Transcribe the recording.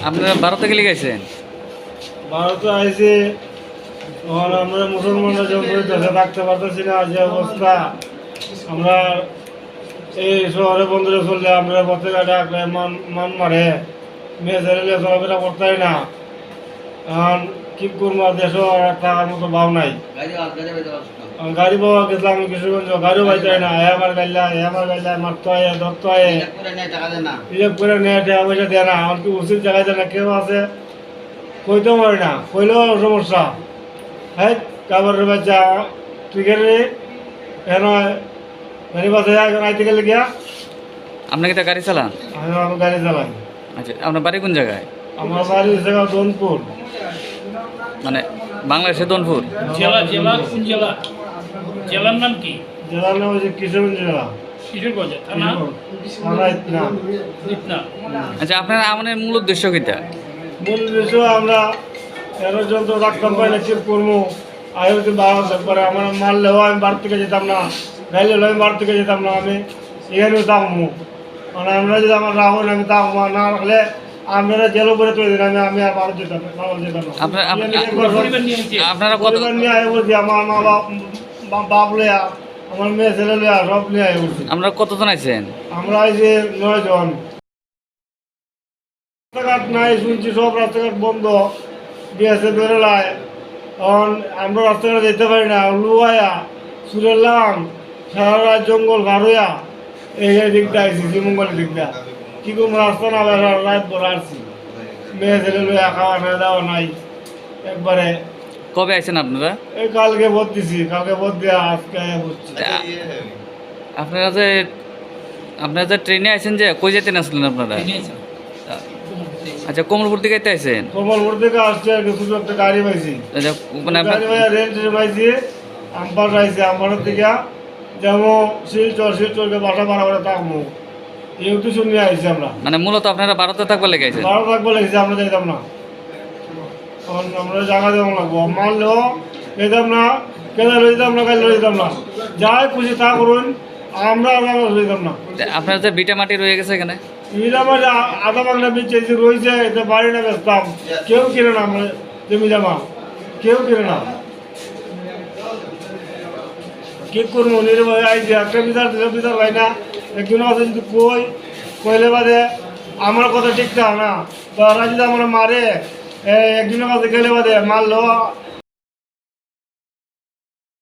আপনারা ভারতে গেলে গেছেন? ভারতে আইসি, তখন আমরা মুসলমানরা যখন দেশে থাকতে পারতেছি না, যে অবস্থা, আমরা এই শহরে বন্ধুরা চললে আমরা পথে ঘাটে আঁকলে মান মারে, মেয়ে ছেলে চলাফেরা করতেই না। এখন কি করবো, দেশও আর থাকার মতো ভাব নাই। গাড়ি পাওয়া গেছিলাম আমি কিশোরগঞ্জ, গাড়িও পাইতাই না। আমার গাইলা মারতে হয়, ধরতে হয়, রিজার্ভ করে নেয়, টাকা পয়সা দেয় না। আমার কি উচিত জায়গায় দেয় না, কেউ আছে কইতেও পারি না, কইলেও সমস্যা। হ্যাঁ, কাবারের বাচ্চা তুই গেলে কেন গাড়ি বাসে আইতে গেলে গিয়া আপনাকে তো গাড়ি চালান? আমি গাড়ি চালাই। আচ্ছা, আপনার বাড়ি কোন জায়গায়? আমার বাড়ি হচ্ছে দনপুর, মানে বাংলাদেশের দনপুর। জেলা জেলা কোন জেলা? জেলার নাম কি? জেলার নাম হচ্ছে কিশোরগঞ্জ জেলা। কিশোরগঞ্জ থানা? থানা ইতনা। ইতনা। আচ্ছা, আপনার আমাদের মূল উদ্দেশ্য কিটা? মূল বিষয় আমরা এর যন্ত্র রাখতাম পাই না, কি করবো। আয় হচ্ছে বারো পরে আমার মারলেও আমি বাড়ি থেকে যেতাম না, গাইলেও আমি বাড়ি থেকে যেতাম না, আমি এখানেও থাকবো। মানে আমরা যদি আমার রাহুল আমি থাকবো, না রাখলে আপনারা জেলও করে তৈরি দিন, আমি আর ভারত যেতাম না। আপনারা কত পরিবার নিয়ে আয় বলছি, আমার মা বাপ লইয়া, আমার মেয়ে ছেলে লইয়া সব নিয়ে আয় বলছি। আপনারা কতজন আছেন? আমরা আইছি 9 জন। রাস্তাঘাট নাই শুনছি, সব রাস্তাঘাট বন্ধ দিয়েছে বেরোলায়। তখন আমরা রাস্তাঘাটে যেতে পারি না, লুয়াইয়া সুরেলাম সারা রাত জঙ্গল গাড়ুয়া এই দিকটা আইসি, শ্রীমঙ্গলের দিকটা। কি করবো, রাস্তা না রাত ভর আসছি, মেয়ে ছেলে লইয়া খাওয়া না দাওয়া নাই একবারে। কবে আছেন আপনারা? এই কালকে ভোট দিছি, কালকে ভোট দিয়ে আজকে বুঝছি। আপনারা যে ট্রেনে আছেন, যে কই যেতেন আসলেন আপনারা? আচ্ছা, কমলপুর থেকে আছেন? কমলপুর থেকে আসছে আর কিছু একটা গাড়ি পাইছি, আচ্ছা, মানে আপনার রেল ট্রেন পাইছি। আম্পার পাইছি, আম্পারের থেকে যেমন শিলচরকে বাসা ভাড়া করে থাকবো, এই উদ্দেশ্য নিয়ে আসছি আমরা। মানে মূলত আপনারা ভারতে থাকবার লেগে আছেন? ভাড়া থাকবো লেগেছি, আমরা যাইতাম না। তখন আমরা জায়গা দেবো লাগবো, মারলেও যেতাম না, কেদা লইতাম না, কাল লইতাম না, যাই খুশি তা করুন, আমরা লইতাম না। আপনার যে বিটা মাটি রয়ে গেছে এখানে, আমার আধা বাংলা বিচ রয়েছে, এতে বাড়ি না বেচতাম, কেউ কিনে না। আমরা জমি জামা কেউ কিনে না, কি করবো, নির্ভয় আইছে একটা বিচার হয় না। একজন আছে যদি কইলে বাদে আমার কথা ঠিক থাকে না, তারা যদি আমরা মারে, একজনের কাছে গেলে বাদে মারলেও